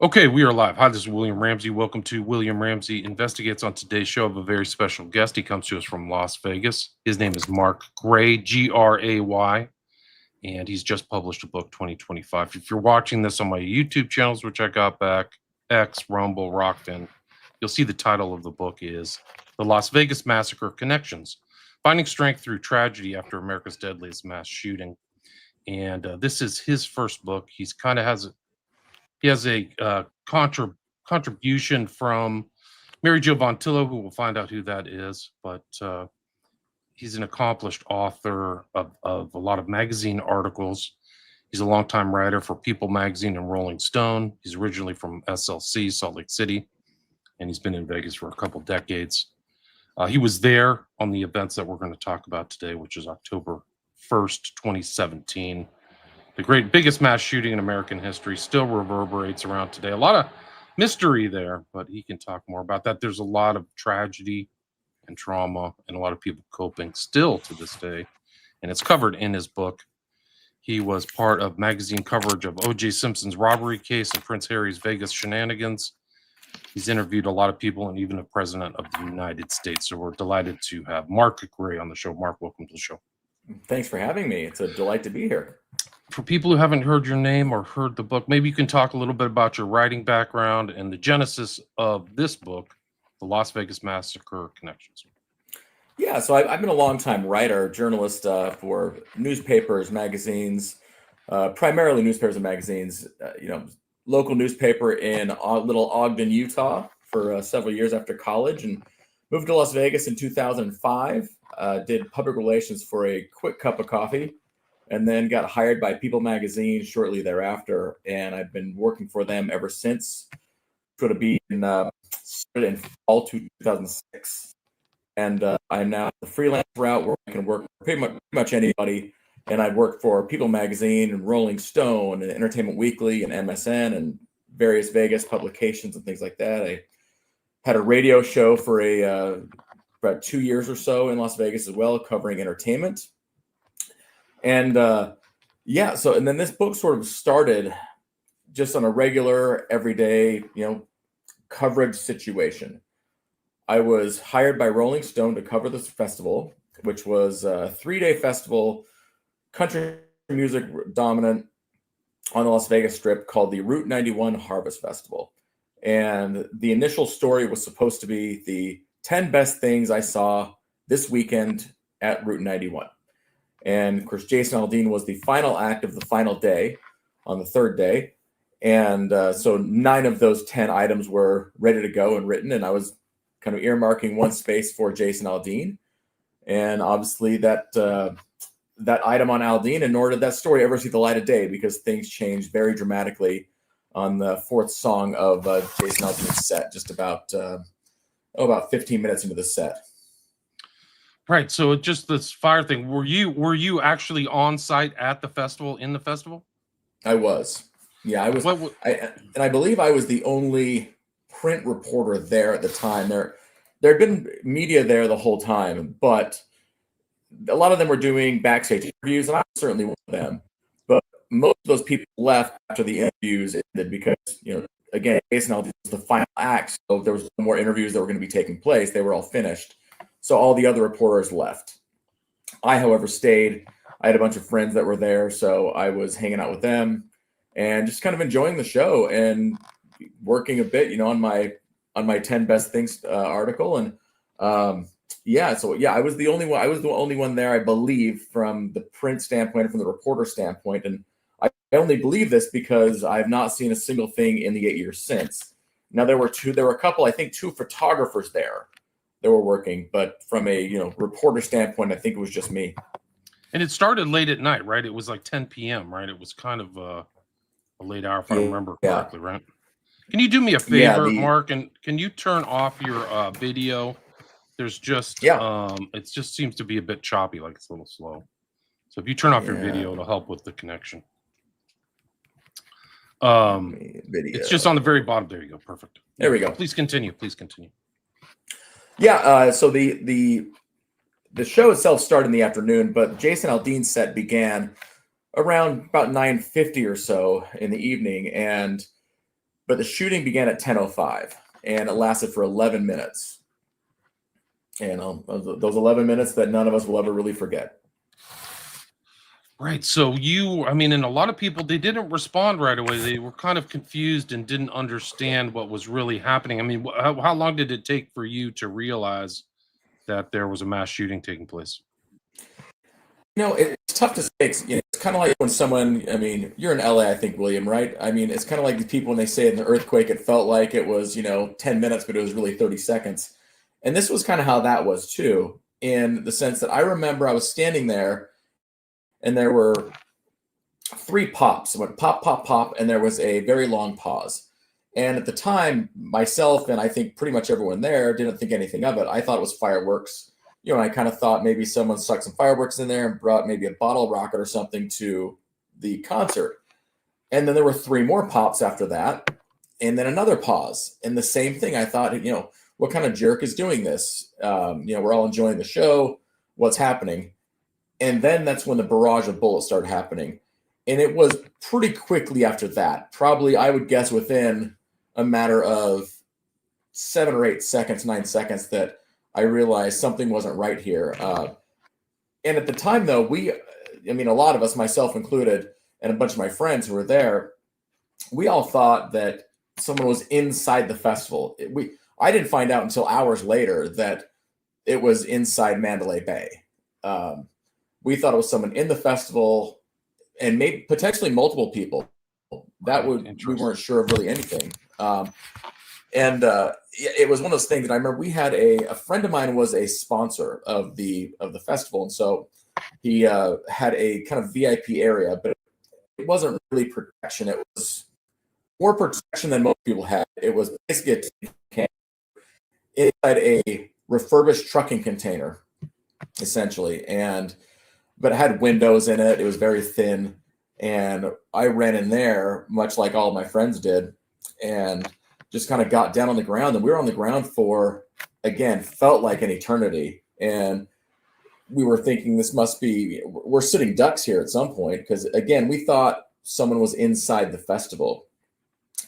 Okay, we are live. Hi, this is William Ramsey. Welcome to William Ramsey Investigates. On today's show, I have a very special guest. He comes to us from Las Vegas. His name is Mark Gray, Gray, and he's just published a book, 2025. If you're watching this on my YouTube channels, which I got back, X, Rumble, Rockfin, you'll see the title of the book is The Las Vegas Massacre Connections, Finding Strength Through Tragedy After America's Deadliest Mass Shooting. And this is his first book. He has a contribution from Mary Jo Vontillo, who we'll find out who that is. But he's an accomplished author of a lot of magazine articles. He's a longtime writer for People Magazine and Rolling Stone. He's originally from SLC, Salt Lake City, and he's been in Vegas for a couple decades. He was there on the events that we're going to talk about today, which is October 1st, 2017. The biggest mass shooting in American history still reverberates around today. A lot of mystery there, but he can talk more about that. There's a lot of tragedy and trauma and a lot of people coping still to this day. And it's covered in his book. He was part of magazine coverage of O.J. Simpson's robbery case and Prince Harry's Vegas shenanigans. He's interviewed a lot of people and even the president of the United States. So we're delighted to have Mark Gray on the show. Mark, welcome to the show. Thanks for having me. It's a delight to be here. For people who haven't heard your name or heard the book, maybe you can talk a little bit about your writing background and the genesis of this book, The Las Vegas Massacre Connections. Yeah, so I've been a longtime writer, journalist for newspapers, magazines, primarily newspapers and magazines. Local newspaper in Little Ogden, Utah, for several years after college, and moved to Las Vegas in 2005. Did public relations for a quick cup of coffee, and then got hired by People Magazine shortly thereafter. And I've been working for them ever since. Going to be started in fall 2006. And I'm now the freelance route where I can work for pretty much anybody. And I've worked for People Magazine and Rolling Stone and Entertainment Weekly and MSN and various Vegas publications and things like that. I had a radio show for about 2 years or so in Las Vegas as well, covering entertainment. And and then this book sort of started just on a regular, everyday, coverage situation. I was hired by Rolling Stone to cover this festival, which was a 3-day festival, country music dominant, on the Las Vegas Strip, called the Route 91 Harvest Festival. And the initial story was supposed to be the 10 best things I saw this weekend at Route 91. And of course, Jason Aldean was the final act of the final day on the third day. And so 9 of those 10 items were ready to go and written. And I was kind of earmarking one space for Jason Aldean. And obviously that item on Aldean, and nor did that story ever see the light of day, because things changed very dramatically on the 4th song of Jason Aldean's set, just about 15 minutes into the set. Right. So just this fire thing. Were you actually on site at the festival, in the festival? I was. Yeah, I was. And I believe I was the only print reporter there at the time. There had been media there the whole time, but a lot of them were doing backstage interviews, and I was certainly one of them. But most of those people left after the interviews ended because, again, Jason Aldean was the final act, so there was no more interviews that were going to be taking place. They were all finished. So all the other reporters left. I, however, stayed. I had a bunch of friends that were there, so I was hanging out with them and just kind of enjoying the show and working a bit, on my 10 best things article. And I was the only one. I was the only one there, I believe, from the print standpoint and from the reporter standpoint. And I only believe this because I've not seen a single thing in the 8 years since. Now there were a couple, I think 2 photographers there that were working, but from a reporter standpoint, I think it was just me. And it started late at night, right? It was like 10 p.m., right? It was kind of a late hour, if I remember correctly, right? Can you do me a favor, Mark? And can you turn off your video? There's just it just seems to be a bit choppy, like it's a little slow. So if you turn off your video, it'll help with the connection. It's just on the very bottom. There you go. Perfect. There we go. Please continue. Yeah, so the show itself started in the afternoon, but Jason Aldean's set began around about 9:50 or so in the evening, and but the shooting began at 10:05, and it lasted for 11 minutes. And those 11 minutes that none of us will ever really forget. Right. So I mean, and a lot of people, they didn't respond right away. They were kind of confused and didn't understand what was really happening. I mean, how long did it take for you to realize that there was a mass shooting taking place? It's tough to say. It's kind of like when someone, I mean, you're in LA, I think, William, right? I mean, it's kind of like the people when they say in the earthquake, it felt like it was, 10 minutes, but it was really 30 seconds. And this was kind of how that was too, in the sense that I remember I was standing there and there were 3 pops. It went pop, pop, pop, and there was a very long pause. And at the time, myself and I think pretty much everyone there didn't think anything of it. I thought it was fireworks. I kind of thought maybe someone stuck some fireworks in there and brought maybe a bottle rocket or something to the concert. And then there were 3 more pops after that, and then another pause. And the same thing, I thought, what kind of jerk is doing this? We're all enjoying the show. What's happening? And then that's when the barrage of bullets started happening. And it was pretty quickly after that, probably I would guess within a matter of 7 or 8 seconds, 9 seconds, that I realized something wasn't right here. And at the time, though, a lot of us, myself included, and a bunch of my friends who were there, we all thought that someone was inside the festival. I didn't find out until hours later that it was inside Mandalay Bay. We thought it was someone in the festival, and maybe potentially multiple people. We weren't sure of really anything. It was one of those things that I remember. We had a friend of mine was a sponsor of the festival, and so he had a kind of VIP area, but it wasn't really protection. It was more protection than most people had. It was basically inside a refurbished trucking container, essentially, but it had windows in it. It was very thin, and I ran in there, much like all of my friends did, and just kind of got down on the ground. And we were on the ground for, again, felt like an eternity. And we were thinking we're sitting ducks here at some point, because, again, we thought someone was inside the festival.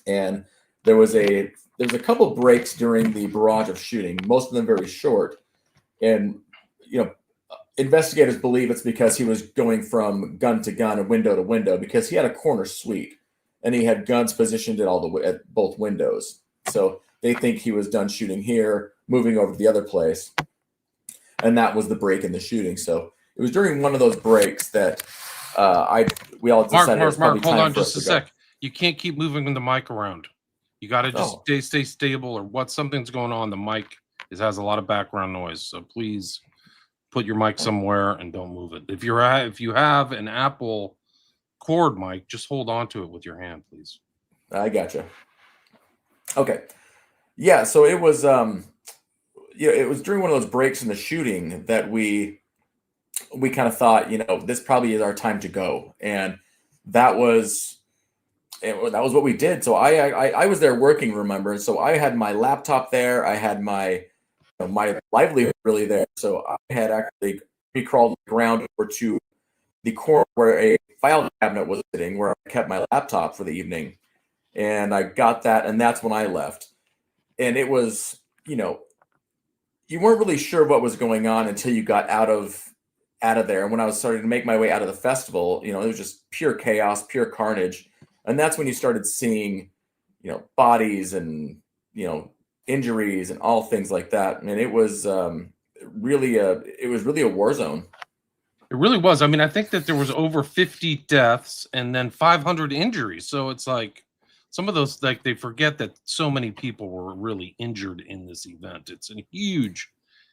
And there was a couple breaks during the barrage of shooting, most of them very short. And, investigators believe it's because he was going from gun to gun and window to window, because he had a corner suite and he had guns positioned at both windows. So they think he was done shooting here, moving over to the other place. And that was the break in the shooting. So it was during one of those breaks that we all decided Mark, hold on just a sec. You can't keep moving the mic around. You got to just stay stable, or something's going on. The mic has a lot of background noise. So please put your mic somewhere and don't move it. If you have an Apple cord mic, just hold on to it with your hand, please. I gotcha. Okay. Yeah. So it was, it was during one of those breaks in the shooting that we kind of thought, this probably is our time to go. And that was what we did. So I was there working, remember? So I had my laptop there. I had my livelihood really there. So I had actually crawled the ground over to the corner where a file cabinet was sitting, where I kept my laptop for the evening. And I got that, and that's when I left. And it was, you weren't really sure what was going on until you got out of there. And when I was starting to make my way out of the festival, it was just pure chaos, pure carnage. And that's when you started seeing, bodies and, injuries and all things like that. And it was really a war zone. It really was. I mean, I think that there was over 50 deaths and then 500 injuries. So it's like some of those, like, they forget that so many people were really injured in this event. It's a huge,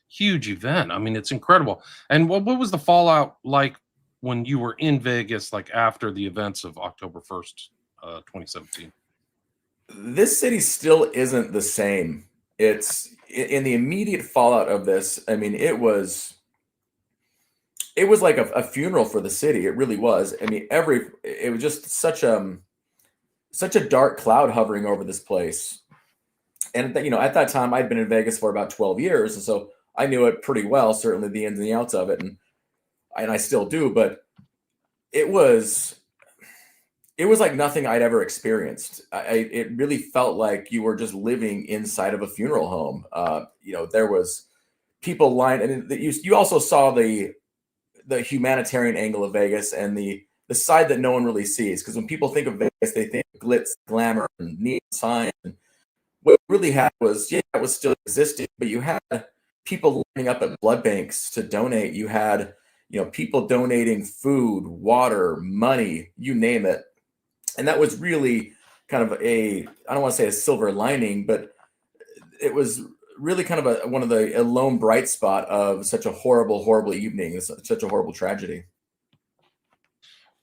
huge event. I mean, it's incredible. And what was the fallout like when you were in Vegas, like after the events of October 1st, 2017? This city still isn't the same. It's in the immediate fallout of this. I mean, it was like a funeral for the city. It really was. I mean, it was just such a dark cloud hovering over this place. And at that time, I'd been in Vegas for about 12 years, and so I knew it pretty well, certainly the ins and the outs of it, and I still do. But it was it was like nothing I'd ever experienced. It really felt like you were just living inside of a funeral home. There was people lined, and you also saw the humanitarian angle of Vegas and the side that no one really sees. Because when people think of Vegas, they think glitz, glamour, and neon sign. What really happened was, yeah, it was still existing, but you had people lining up at blood banks to donate. You had, people donating food, water, money, you name it. And that was really kind of I don't want to say a silver lining, but it was really kind of a lone bright spot of such a horrible, horrible evening, such a horrible tragedy.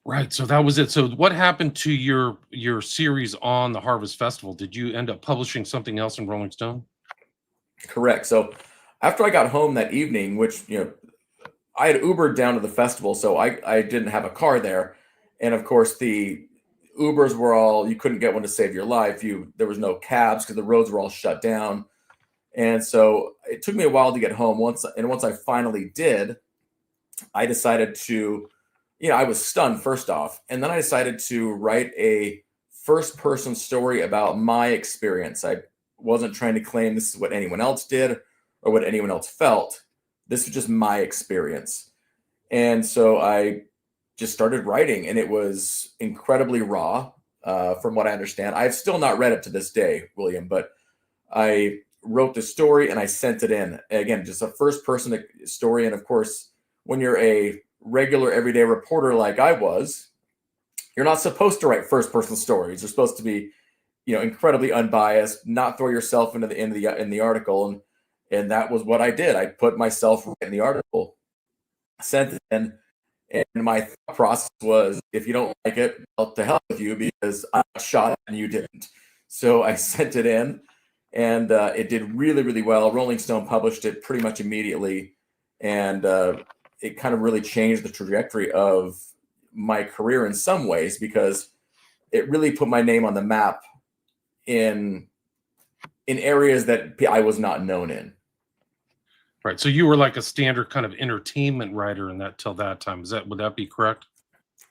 Right. So that was it. So what happened to your series on the Harvest Festival? Did you end up publishing something else in Rolling Stone? Correct. So after I got home that evening, which, I had Ubered down to the festival, so I didn't have a car there. And of course, the Ubers were you couldn't get one to save your life. There was no cabs because the roads were all shut down. And so it took me a while to get home. Once I finally did, I decided to, I was stunned first off. And then I decided to write a first person story about my experience. I wasn't trying to claim this is what anyone else did or what anyone else felt. This was just my experience. And so I just started writing, and it was incredibly raw, from what I understand. I've still not read it to this day, William, but I wrote the story and I sent it in. Again, just a first person story. And of course, when you're a regular everyday reporter like I was, you're not supposed to write first person stories. You're supposed to be, incredibly unbiased, not throw yourself into the article. And that was what I did. I put myself in the article, sent it in, and my thought process was, if you don't like it, well, to hell with you, because I shot it and you didn't. So I sent it in, and it did really, really well. Rolling Stone published it pretty much immediately, and it kind of really changed the trajectory of my career in some ways, because it really put my name on the map in areas that I was not known in. Right. So you were like a standard kind of entertainment writer in that till that time. Would that be correct?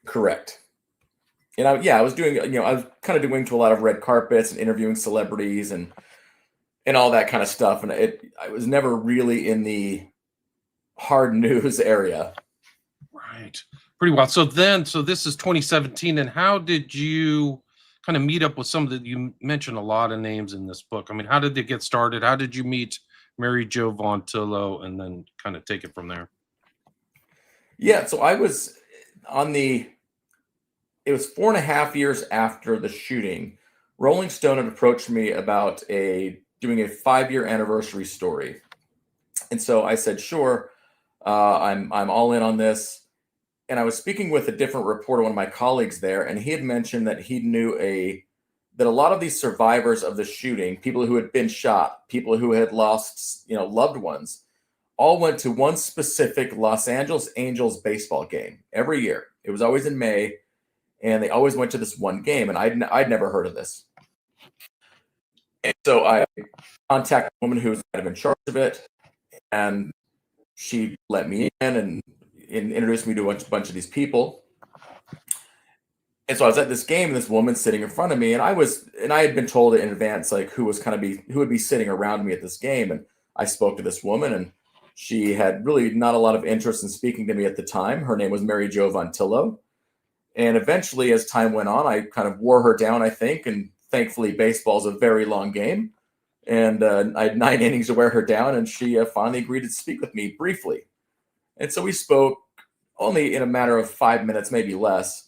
Correct. And I was doing, I was kind of doing to a lot of red carpets and interviewing celebrities and all that kind of stuff. And I was never really in the hard news area. Right. Pretty well. So this is 2017. And how did you kind of meet up with you mentioned a lot of names in this book. I mean, how did it get started? How did you meet Mary Jo Vontillo, and then kind of take it from there? Yeah. So I was it was 4.5 years after the shooting. Rolling Stone had approached me about doing a 5-year anniversary story. And so I said, sure, I'm all in on this. And I was speaking with a different reporter, one of my colleagues there, and he had mentioned that he knew that a lot of these survivors of the shooting, people who had been shot, people who had lost, loved ones, all went to one specific Los Angeles Angels baseball game every year. It was always in May, and they always went to this one game, and I'd never heard of this. And so I contacted a woman who was kind of in charge of it, and she let me in and introduced me to a bunch of these people. And so I was at this game, and this woman sitting in front of me, and I had been told in advance, like, who would be sitting around me at this game. And I spoke to this woman, and she had really not a lot of interest in speaking to me at the time. Her name was Mary Jo Vontillo. And eventually, as time went on, I kind of wore her down, I think. And thankfully, baseball is a very long game. And I had 9 innings to wear her down, and she finally agreed to speak with me briefly. And so we spoke only in a matter of 5 minutes, maybe less.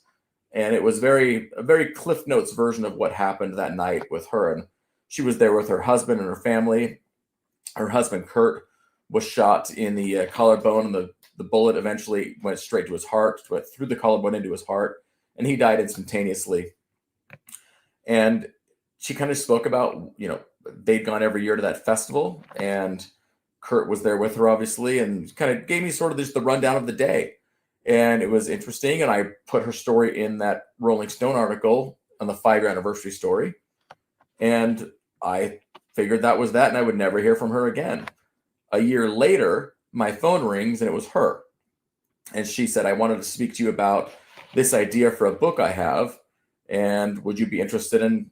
And it was a very Cliff Notes version of what happened that night with her. And she was there with her husband and her family. Her husband, Kurt, was shot in the collarbone, and the bullet eventually went straight to his heart, went through the collarbone into his heart, and he died instantaneously. And she kind of spoke about, they'd gone every year to that festival, and Kurt was there with her, obviously, and kind of gave me sort of just the rundown of the day. And it was interesting. And I put her story in that Rolling Stone article on the 5-year anniversary story. And I figured that was that, and I would never hear from her again. A year later, my phone rings, and it was her. And she said, I wanted to speak to you about this idea for a book I have. and would you be interested in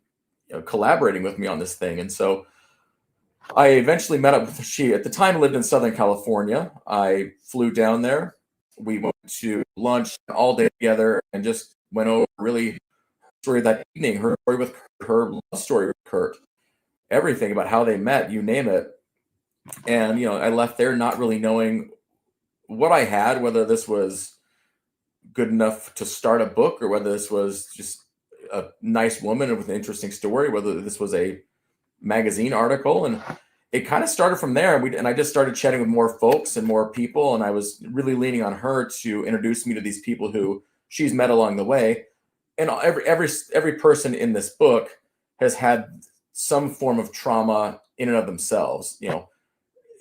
collaborating with me on this thing? And so I eventually met up with her. She at the time lived in Southern California. I flew down there. We went to lunch all day together and just went over really story that evening, her story with Kurt, her love story with Kurt, everything about how they met, you name it. And I left there not really knowing what I had, whether this was good enough to start a book or whether this was just a nice woman with an interesting story, whether this was a magazine article. And it kind of started from there. And I just started chatting with more folks and more people. And I was really leaning on her to introduce me to these people who she's met along the way. And every person in this book has had some form of trauma in and of themselves.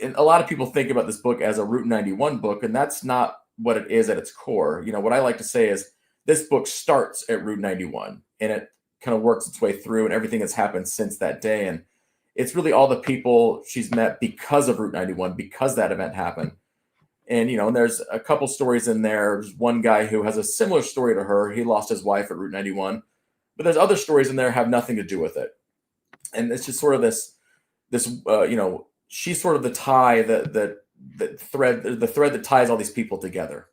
And a lot of people think about this book as a Route 91 book, and that's not what it is at its core. What I like to say is this book starts at Route 91 and it kind of works its way through and everything that's happened since that day. And it's really all the people she's met because of Route 91, because that event happened. And, and there's a couple stories in there. There's one guy who has a similar story to her. He lost his wife at Route 91, but there's other stories in there have nothing to do with it. And it's just sort of this, she's sort of the tie the thread that ties all these people together.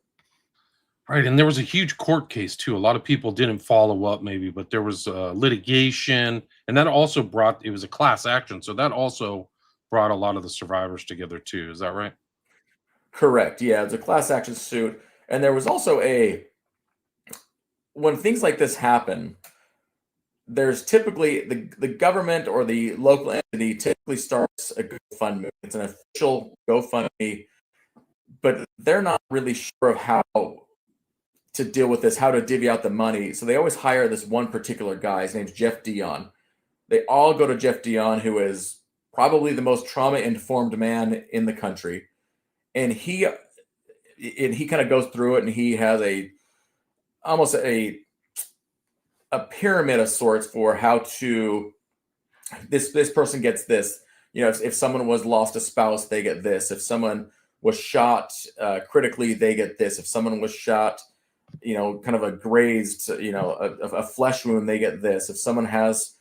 Right. And there was a huge court case too. A lot of people didn't follow up maybe, but there was litigation, and that also it was a class action. So that also brought a lot of the survivors together too. Is that right? Correct. Yeah. It's a class action suit. And there was also when things like this happen, there's typically the government or the local entity typically starts a GoFundMe. It's an official GoFundMe, but they're not really sure of how to deal with this, how to divvy out the money. So they always hire this one particular guy. His name's Jeff Dion. They all go to Jeff Dion, who is probably the most trauma-informed man in the country. And he kind of goes through it, and he has almost a pyramid of sorts for how to this person gets this. If someone was lost a spouse, they get this. If someone was shot critically, they get this. If someone was shot, kind of a grazed, a flesh wound, they get this. If someone has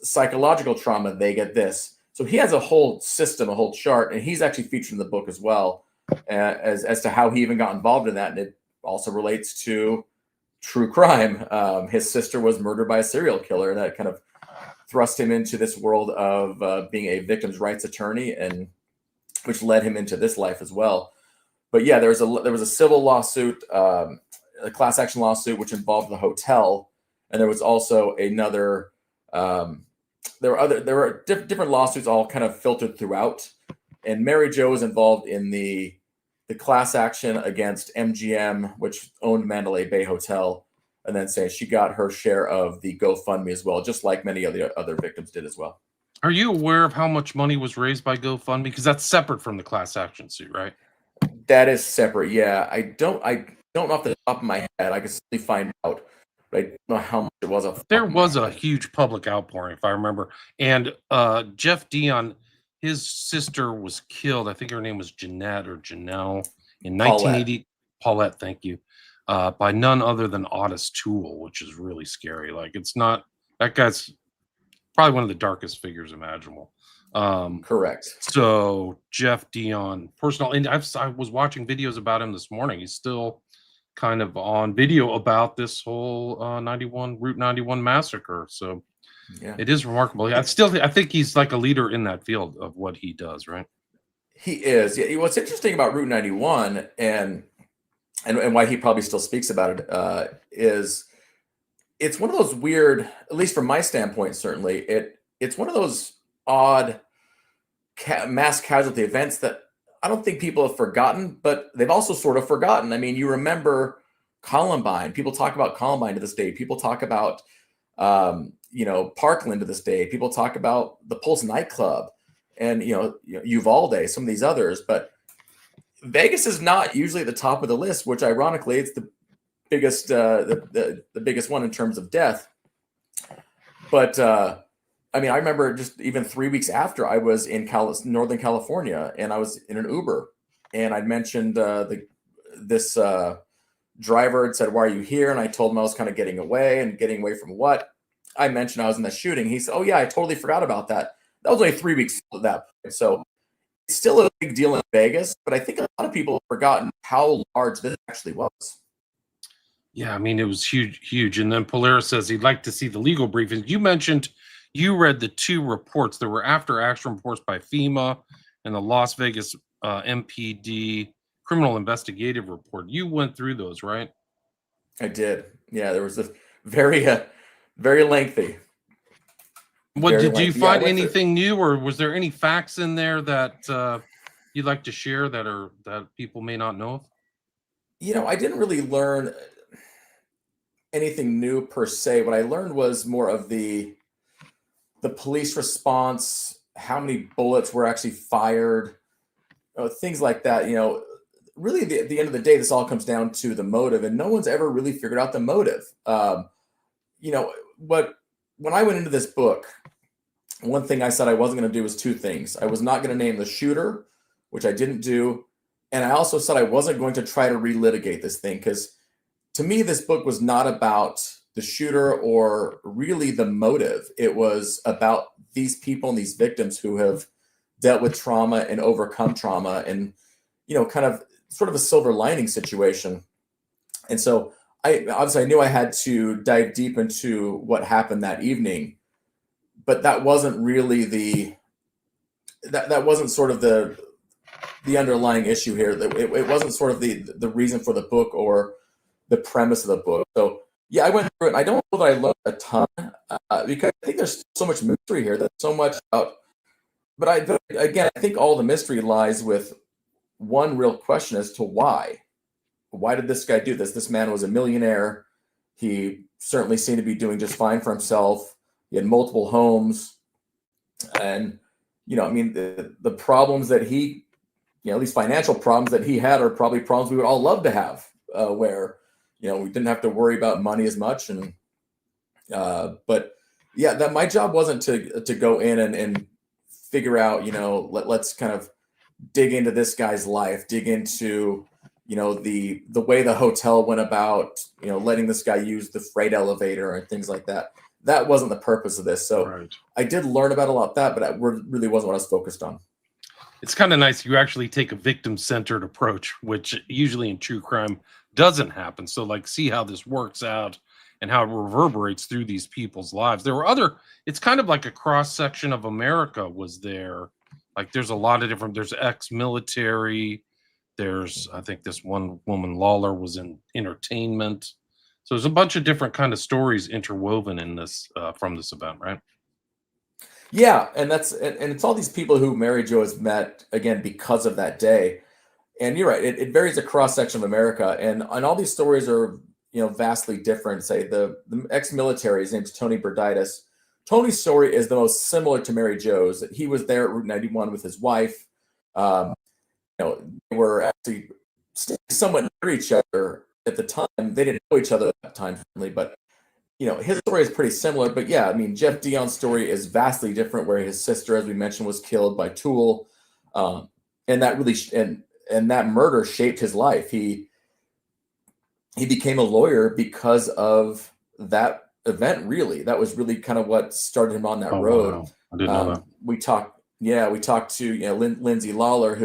psychological trauma, they get this. So he has a whole system, a whole chart, and he's actually featured in the book as well as to how he even got involved in that. And it also relates to true crime. His sister was murdered by a serial killer, and that kind of thrust him into this world of being a victim's rights attorney, and which led him into this life as well. But yeah, there was a civil lawsuit, a class action lawsuit, which involved the hotel, and there was also another. There were different lawsuits all kind of filtered throughout, and Mary Jo was involved in the class action against MGM, which owned Mandalay Bay Hotel, and then saying she got her share of the GoFundMe as well, just like many other victims did as well. Are you aware of how much money was raised by GoFundMe? Because that's separate from the class action suit, right? That is separate. Yeah, I don't know off the top of my head. I can certainly find out. But I don't know how much it was. There was a huge public outpouring, if I remember. And Jeff Dion, his sister was killed. I think her name was Jeanette or Janelle in 1980. Paulette, thank you. By none other than Otis Toole, which is really scary. Like, it's not, that guy's probably one of the darkest figures imaginable. Correct. So Jeff Dion, personal, and I was watching videos about him this morning. He's still kind of on video about this whole Route 91 massacre. So yeah, it is remarkable. I think he's like a leader in that field of what he does, right? He is. Yeah, what's interesting about Route 91 and why he probably still speaks about it is it's one of those weird, at least from my standpoint, certainly, it's one of those odd mass casualty events that I don't think people have forgotten, but they've also sort of forgotten. I mean, you remember Columbine. People talk about Columbine to this day. People talk about, Parkland to this day. People talk about the Pulse nightclub and, Uvalde, some of these others. But Vegas is not usually at the top of the list, which ironically, it's the biggest, the biggest one in terms of death. But, I remember just even 3 weeks after I was in Northern California, and I was in an Uber, and I'd mentioned this driver had said, "Why are you here?" And I told him I was kind of getting away from what? I mentioned I was in the shooting. He said, "Oh yeah, I totally forgot about that." That was only 3 weeks at that point. So it's still a big deal in Vegas, but I think a lot of people have forgotten how large this actually was. Yeah, I mean, it was huge, huge. And then Polaris says he'd like to see the legal briefings. You mentioned you read the two reports. There were after action reports by FEMA and the Las Vegas MPD criminal investigative report. You went through those, right? I did. Yeah, there was this very, very lengthy, What very did you lengthy. Yeah, I find went through. anything new, or was there any facts in there that you'd like to share that people may not know of? I didn't really learn anything new per se. What I learned was more of the police response, how many bullets were actually fired, things like that. Really, at the end of the day, this all comes down to the motive, and no one's ever really figured out the motive. What when I went into this book, one thing I said I wasn't going to do was two things. I was not going to name the shooter, which I didn't do, and I also said I wasn't going to try to relitigate this thing because to me, this book was not about the shooter or really the motive. It was about these people and these victims who have dealt with trauma and overcome trauma and, kind of sort of a silver lining situation. And so I knew I had to dive deep into what happened that evening, but that wasn't really that wasn't sort of the underlying issue here. It wasn't sort of the reason for the book or the premise of the book. So yeah, I went through it. And I don't know that I learned a ton because I think there's so much mystery here. There's so much about. But again, I think all the mystery lies with one real question as to why. Why did this guy do this? This man was a millionaire. He certainly seemed to be doing just fine for himself. He had multiple homes, and I mean, the problems that he, these financial problems that he had are probably problems we would all love to have, where we didn't have to worry about money as much. And but yeah, that my job wasn't to go in and figure out, let's kind of dig into this guy's life, dig into the way the hotel went about, letting this guy use the freight elevator and things like that. That wasn't the purpose of this. So Right. I did learn about a lot of that, but that really wasn't what I was focused on. It's kind of nice you actually take a victim-centered approach, which usually in true crime doesn't happen. So like see how this works out and how it reverberates through these people's lives. There were it's kind of like a cross section of America was there. Like there's a lot of there's ex-military, there's I think this one woman Lawler was in entertainment. So there's a bunch of different kind of stories interwoven in this from this event, right? Yeah, and it's all these people who Mary Jo has met again because of that day. And you're right, it varies across section of America, and all these stories are vastly different. Say the ex-military, his name's Tony Berditis. Tony's story is the most similar to Mary Jo's. He was there at Route 91 with his wife. They were actually somewhat near each other at the time. They didn't know each other at that time, certainly, but his story is pretty similar. But yeah, I mean, Jeff Dion's story is vastly different, where his sister, as we mentioned, was killed by Tool, and that really and that murder shaped his life. He became a lawyer because of that event. Really, that was really kind of what started him on that road. Wow. I didn't know that. We talked to Lindsay Lawler,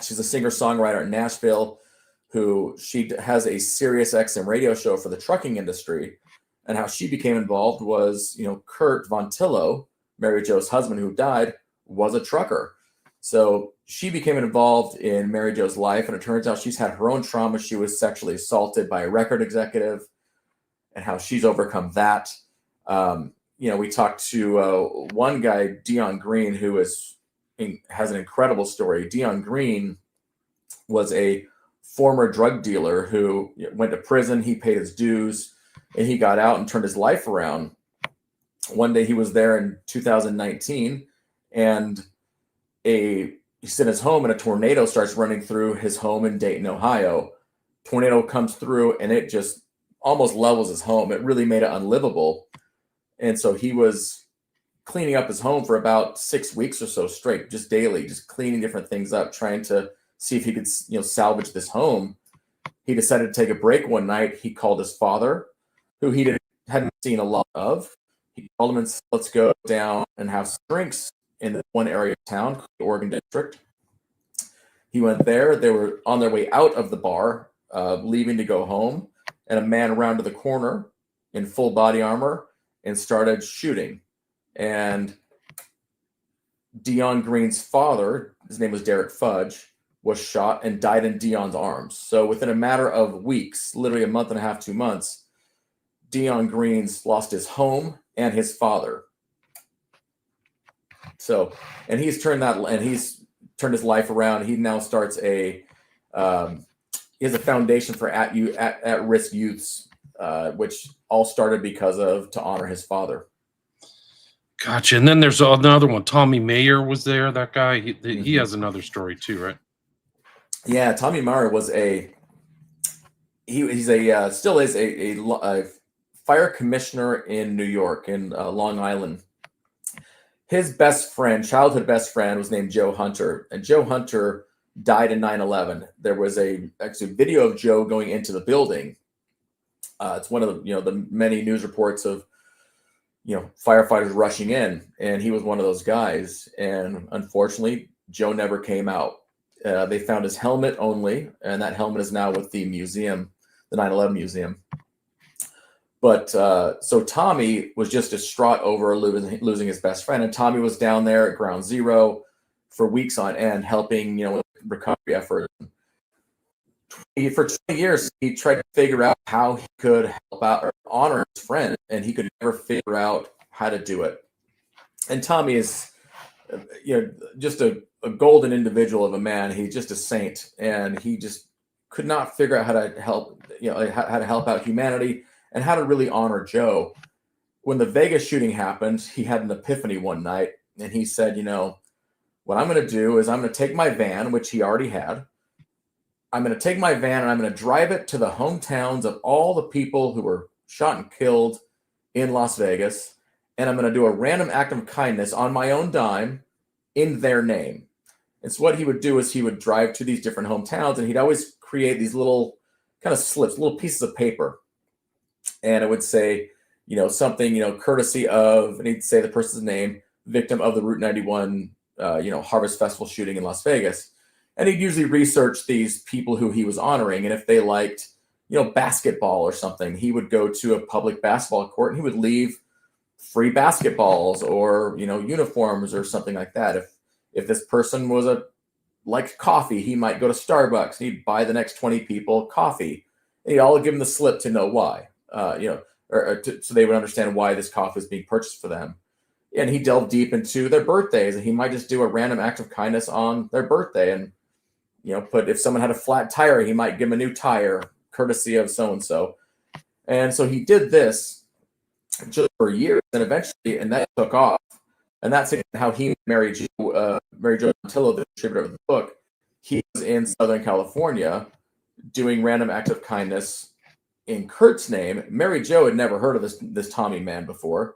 she's a singer-songwriter in Nashville, who she has a Sirius XM radio show for the trucking industry, and how she became involved was, Kurt Von Tillo, Mary Jo's husband who died, was a trucker. So she became involved in Mary Jo's life, and it turns out she's had her own trauma. She was sexually assaulted by a record executive, and how she's overcome that. We talked to one guy, Dion Green, who has an incredible story. Dion Green was a former drug dealer who went to prison. He paid his dues, and he got out and turned his life around. One day he was there in 2019, and he's in his home, and a tornado starts running through his home in Dayton, Ohio. Tornado comes through, and it just almost levels his home. It really made it unlivable. And so he was cleaning up his home for about 6 weeks or so straight, just daily, just cleaning different things up, trying to see if he could, salvage this home. he decided to take a break one night. He called his father, who hadn't seen a lot of. He called him and said, let's go down and have some drinks in the one area of town, the Oregon District. He went there. They were on their way out of the bar, leaving to go home, and a man rounded the corner in full body armor and started shooting. And Dion Green's father, his name was Derek Fudge, was shot and died in Dion's arms. So within a matter of weeks, literally a month and a half, 2 months, Dion Green's lost his home and his father. So, and he's turned his life around. He now starts he has a foundation for at-risk youths, which all started to honor his father. Gotcha. And then there's another one. Tommy Mayer was there. That guy. He has another story too, right? Yeah, Tommy Mayer was still is a fire commissioner in New York, in Long Island. His childhood best friend, was named Joe Hunter, and Joe Hunter died in 9/11. There was actually video of Joe going into the building. It's one of the many news reports of firefighters rushing in, and he was one of those guys. And unfortunately, Joe never came out. They found his helmet only, and that helmet is now with the museum, the 9/11 museum. But so Tommy was just distraught over losing his best friend, and Tommy was down there at Ground Zero for weeks on end, helping with recovery efforts. For 20 years, he tried to figure out how he could help out or honor his friend, and he could never figure out how to do it. And Tommy is, just a golden individual of a man. He's just a saint, and he just could not figure out how to help, how to help out humanity and how to really honor Joe. When the Vegas shooting happened, he had an epiphany one night, and he said, what I'm going to do is I'm going to take my van, which he already had. I'm going to take my van and I'm going to drive it to the hometowns of all the people who were shot and killed in Las Vegas. And I'm going to do a random act of kindness on my own dime in their name. And so what he would do is he would drive to these different hometowns, and he'd always create these little kind of slips, little pieces of paper. And it would say, something, courtesy of, and he'd say the person's name, victim of the Route 91, Harvest Festival shooting in Las Vegas. And he'd usually research these people who he was honoring. And if they liked, basketball or something, he would go to a public basketball court and he would leave free basketballs or, uniforms or something like that. If this person liked coffee, he might go to Starbucks and he'd buy the next 20 people coffee. And he'd all give them the slip to know why, so they would understand why this coffee is being purchased for them. And he delved deep into their birthdays, and he might just do a random act of kindness on their birthday. And, but if someone had a flat tire, he might give them a new tire, courtesy of so-and-so. And so he did this just for years, and eventually, and that took off. And that's how he married Joe Montillo, the distributor of the book. He was in Southern California doing random acts of kindness in Kurt's name. Mary Jo had never heard of this Tommy man before.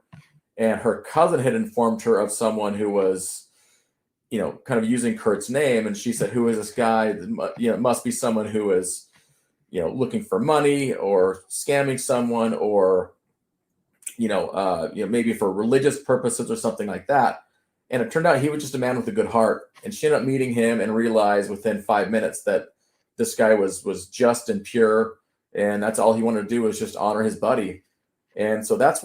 And her cousin had informed her of someone who was, kind of using Kurt's name. And she said, who is this guy? It must be someone who is, looking for money or scamming someone or, maybe for religious purposes or something like that. And it turned out he was just a man with a good heart. And she ended up meeting him and realized within 5 minutes that this guy was just and pure. And that's all he wanted to do was just honor his buddy. And so that's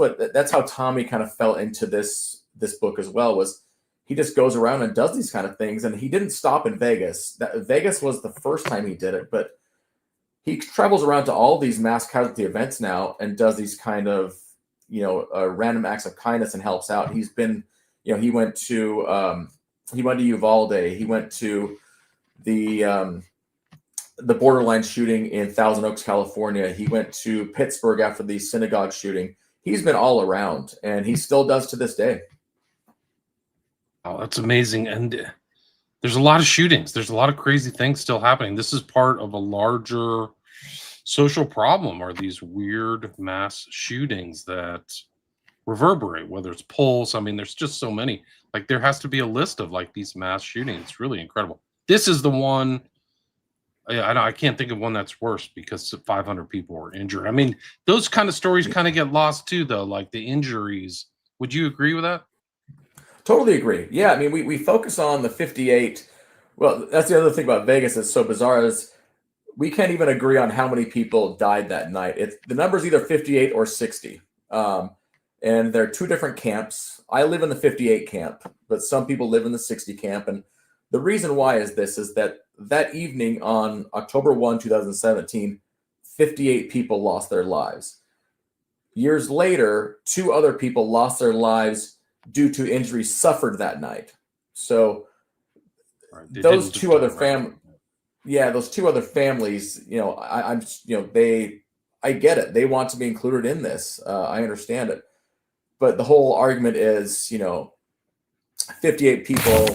how Tommy kind of fell into this book as well, was he just goes around and does these kind of things. And he didn't stop in Vegas. Vegas was the first time he did it, but he travels around to all these mass casualty events now and does these kind of, random acts of kindness and helps out. He's been, he went to Uvalde. He went to the borderline shooting in Thousand Oaks, California. He went to Pittsburgh after the synagogue shooting. He's been all around, and he still does to this day. Oh, that's amazing. And there's a lot of shootings. There's a lot of crazy things still happening. This is part of a larger social problem, are these weird mass shootings that reverberate, whether it's Pulse. I mean, there's just so many. Like, there has to be a list of like these mass shootings. It's really incredible. This is the one I can't think of one that's worse because 500 people were injured. I mean, those kind of stories kind of get lost too, though, like the injuries. Would you agree with that? Totally agree. Yeah, I mean, we focus on the 58. Well, that's the other thing about Vegas that's so bizarre is we can't even agree on how many people died that night. It's the number's either 58 or 60. Um, and there are two different camps. I live in the 58 camp, but some people live in the 60 camp. And the reason why is this is that that evening on October 1, 2017, 58 people lost their lives. Years later, two other people lost their lives due to injuries suffered that night. So Right. They those didn't just two other die right away. fam yeah, those two other families, I'm, they, I get it. They want to be included in this. I understand it. But the whole argument is, 58 people,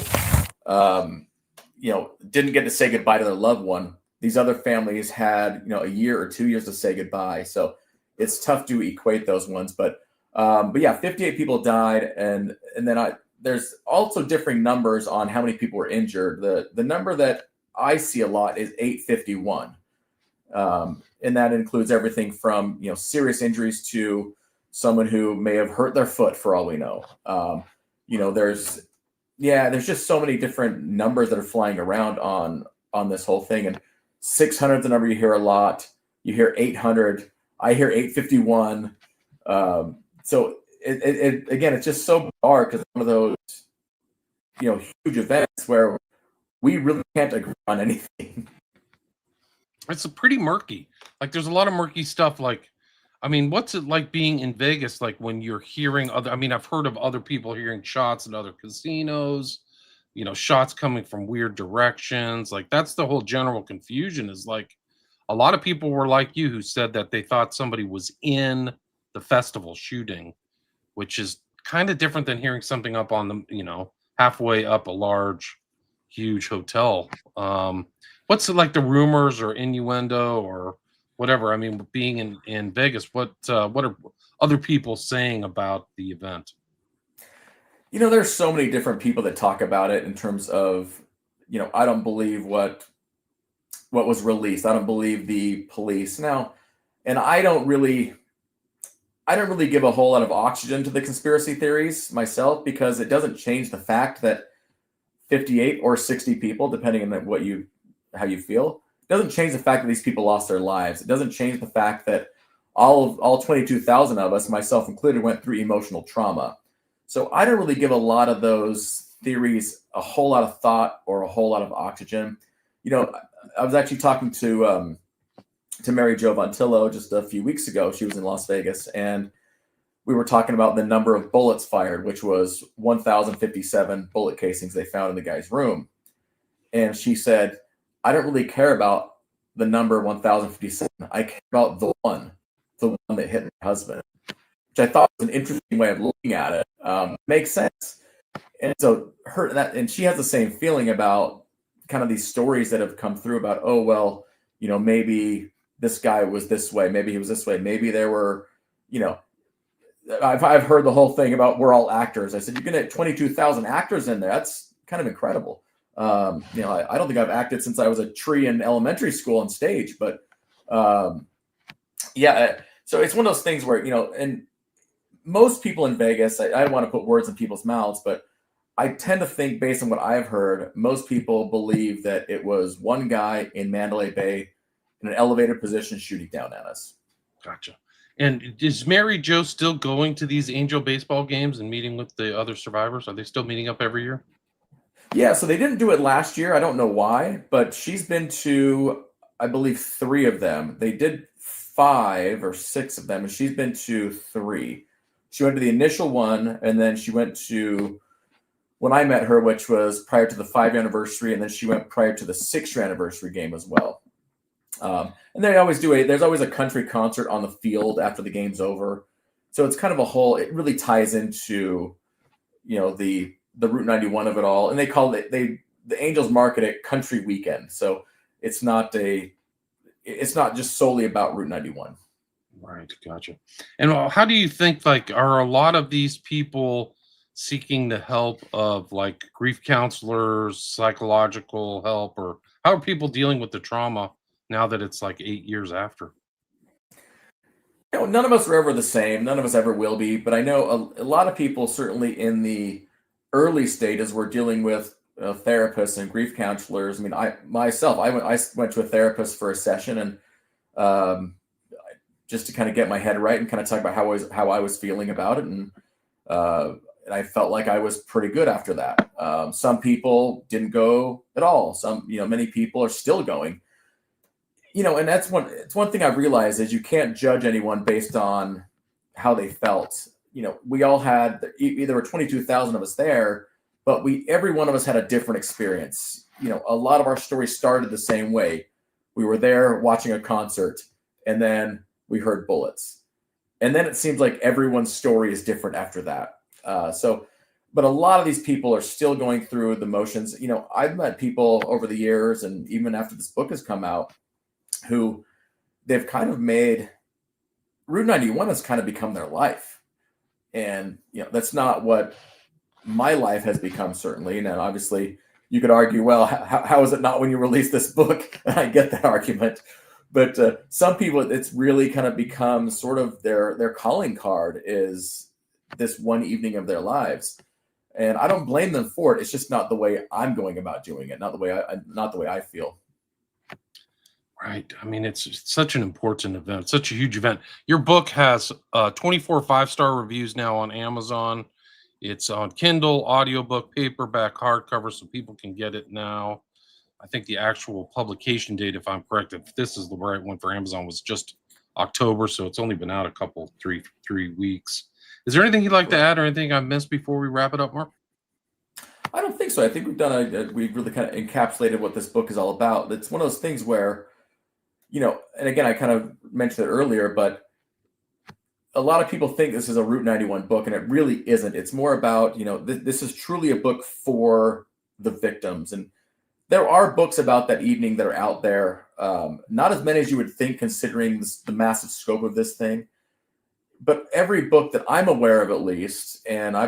didn't get to say goodbye to their loved one. These other families had, a year or 2 years to say goodbye. So it's tough to equate those ones. But yeah, 58 people died. And then there's also differing numbers on how many people were injured. The number that I see a lot is 851. And that includes everything from, serious injuries to someone who may have hurt their foot for all we know. There's just so many different numbers that are flying around on this whole thing. And 600 is the number you hear a lot. You hear 800. I hear 851. So again, it's just so bizarre because one of those, huge events where we really can't agree on anything. It's a pretty murky. Like there's a lot of murky stuff. Like, I mean, what's it like being in Vegas? Like when you're hearing other, I mean, I've heard of other people hearing shots in other casinos, shots coming from weird directions. Like that's the whole general confusion is like a lot of people were like you who said that they thought somebody was in the festival shooting, which is kind of different than hearing something up on the, halfway up a large, huge hotel. What's it like the rumors or innuendo or whatever? I mean, being in Vegas, what are other people saying about the event? There's so many different people that talk about it in terms of, I don't believe what was released. I don't believe the police now, and I don't really give a whole lot of oxygen to the conspiracy theories myself because it doesn't change the fact that 58 or 60 people, depending on how you feel, it doesn't change the fact that these people lost their lives. It doesn't change the fact that all 22,000 of us, myself included, went through emotional trauma. So I don't really give a lot of those theories a whole lot of thought or a whole lot of oxygen. I was actually talking to Mary Jo Vontillo just a few weeks ago. She was in Las Vegas, and we were talking about the number of bullets fired, which was 1,057 bullet casings they found in the guy's room. And she said, I don't really care about the number 1,057. I care about the one that hit my husband, which I thought was an interesting way of looking at it. Makes sense. And so and she has the same feeling about kind of these stories that have come through about, oh, well, maybe this guy was this way. Maybe he was this way. Maybe there were, I've heard the whole thing about we're all actors. I said, you can get 22,000 actors in there. That's kind of incredible. I don't think I've acted since I was a tree in elementary school on stage, but so it's one of those things where, and most people in Vegas, I don't want to put words in people's mouths, but I tend to think based on what I've heard, most people believe that it was one guy in Mandalay Bay in an elevated position shooting down at us. Gotcha. And is Mary Jo still going to these Angel baseball games and meeting with the other survivors? Are they still meeting up every year? Yeah, so they didn't do it last year. I don't know why, but she's been to, I believe, 3 of them. They did 5 or 6 of them, and she's been to 3. She went to the initial one, and then she went to when I met her, which was prior to the 5-year anniversary, and then she went prior to the 6-year anniversary game as well. And they always there's always a country concert on the field after the game's over. So it's kind of it really ties into, the Route 91 of it all. And they call it, the Angels market it Country Weekend. So it's not just solely about Route 91. Right. Gotcha. And how do you think, like, are a lot of these people seeking the help of like grief counselors, psychological help, or how are people dealing with the trauma now that it's like 8 years after? None of us are ever the same. None of us ever will be. But I know a lot of people, certainly in the early stages, were dealing with therapists and grief counselors. I mean, I went to a therapist for a session, and um, just to kind of get my head right and kind of talk about how I was feeling about it, uh, and I felt like I was pretty good after that. Some people didn't go at all. Many people are still going. And it's one thing I've realized is you can't judge anyone based on how they felt. We all had there were 22,000 of us there, but every one of us had a different experience. A lot of our stories started the same way. We were there watching a concert, and then we heard bullets, and then it seems like everyone's story is different after that. But a lot of these people are still going through the motions. I've met people over the years, and even after this book has come out, who they've kind of made Route 91 has kind of become their life. And, that's not what my life has become, certainly. And obviously, you could argue, well, how is it not when you release this book? I get that argument. But some people, it's really kind of become sort of their calling card is this one evening of their lives. And I don't blame them for it. It's just not the way I'm going about doing it, not the way I feel. Right. I mean, it's such an important event, such a huge event. Your book has 24 5-star reviews now on Amazon. It's on Kindle, audiobook, paperback, hardcover, so people can get it now. I think the actual publication date, if I'm correct, if this is the right one for Amazon, was just October, so it's only been out a couple, three weeks. Is there anything you'd like to add or anything I missed before we wrap it up, Mark? I don't think so. I think we've really kind of encapsulated what this book is all about. It's one of those things where, and again, I kind of mentioned it earlier, but a lot of people think this is a Route 91 book, and it really isn't. It's more about, this is truly a book for the victims. And there are books about that evening that are out there. Not as many as you would think, considering the massive scope of this thing. But every book that I'm aware of, at least, and I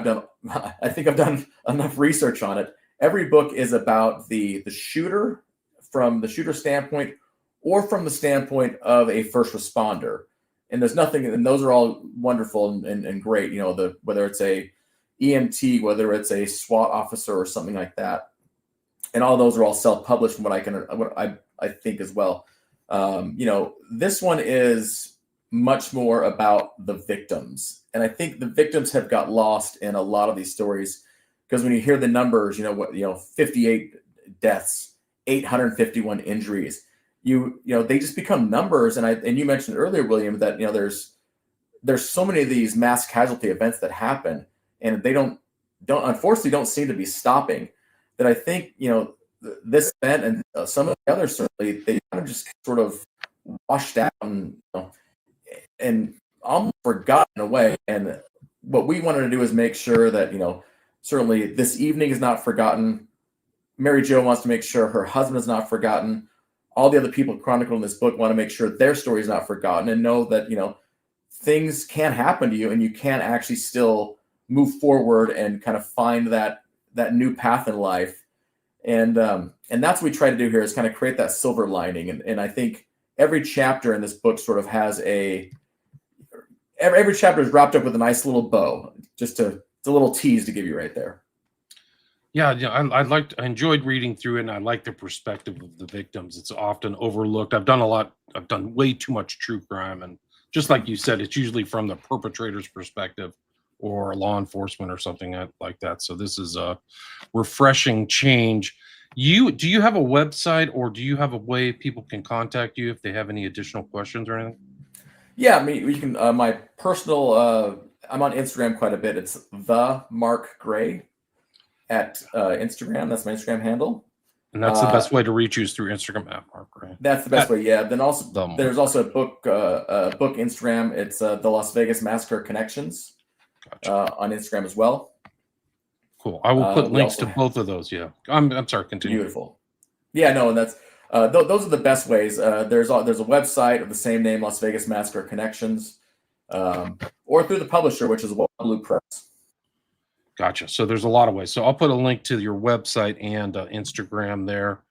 think I've done enough research on it. Every book is about the shooter, from the shooter standpoint, or from the standpoint of a first responder. And there's nothing, and those are all wonderful and great. Whether it's a EMT, whether it's a SWAT officer or something like that, and all those are all self-published from what I think as well. This one is much more about the victims, and I think the victims have got lost in a lot of these stories, because when you hear the numbers, 58 deaths, 851 injuries. They just become numbers. And you mentioned earlier, William, that there's so many of these mass casualty events that happen, and they unfortunately don't seem to be stopping. That I think this event and some of the others, certainly, they kind of just sort of washed out and almost forgotten away. And what we wanted to do is make sure that certainly this evening is not forgotten. Mary Jo wants to make sure her husband is not forgotten. All the other people chronicled in this book want to make sure their story is not forgotten, and know that things can happen to you, and you can actually still move forward and kind of find that new path in life. And that's what we try to do here, is kind of create that silver lining. And I think every chapter in this book sort of has every chapter is wrapped up with a nice little bow. It's a little tease to give you right there. Yeah, I enjoyed reading through it, and I like the perspective of the victims. It's often overlooked. I've done way too much true crime, and just like you said, it's usually from the perpetrator's perspective or law enforcement or something like that. So this is a refreshing change. Do you have a website, or do you have a way people can contact you if they have any additional questions or anything? Yeah, I mean, you can. My personal, I'm on Instagram quite a bit. It's the Mark Gray at Instagram. That's my Instagram handle. And that's the best way to reach you, is through Instagram at Mark Gray. That's the best way. Yeah. Then also there's also a book Instagram. It's the Las Vegas Massacre Connections. Gotcha. On Instagram as well. Cool. I will put links to both of those. Yeah. I'm sorry. Continue. Beautiful. Yeah. No, and that's those are the best ways. There's a website of the same name, Las Vegas Massacre Connections, or through the publisher, which is Blue Press. Gotcha. So there's a lot of ways. So I'll put a link to your website and Instagram there.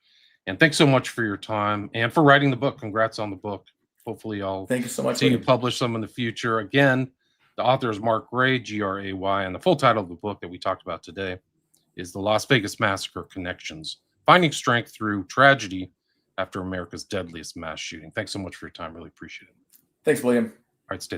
And thanks so much for your time and for writing the book. Congrats on the book. Hopefully I'll Thank you so much, see you William. publish some in the future. Again, the author is Mark Gray, Gray, and the full title of the book that we talked about today is The Las Vegas Massacre Connections, Finding Strength Through Tragedy After America's Deadliest Mass Shooting. Thanks so much for your time. Really appreciate it. Thanks, William. All right, stay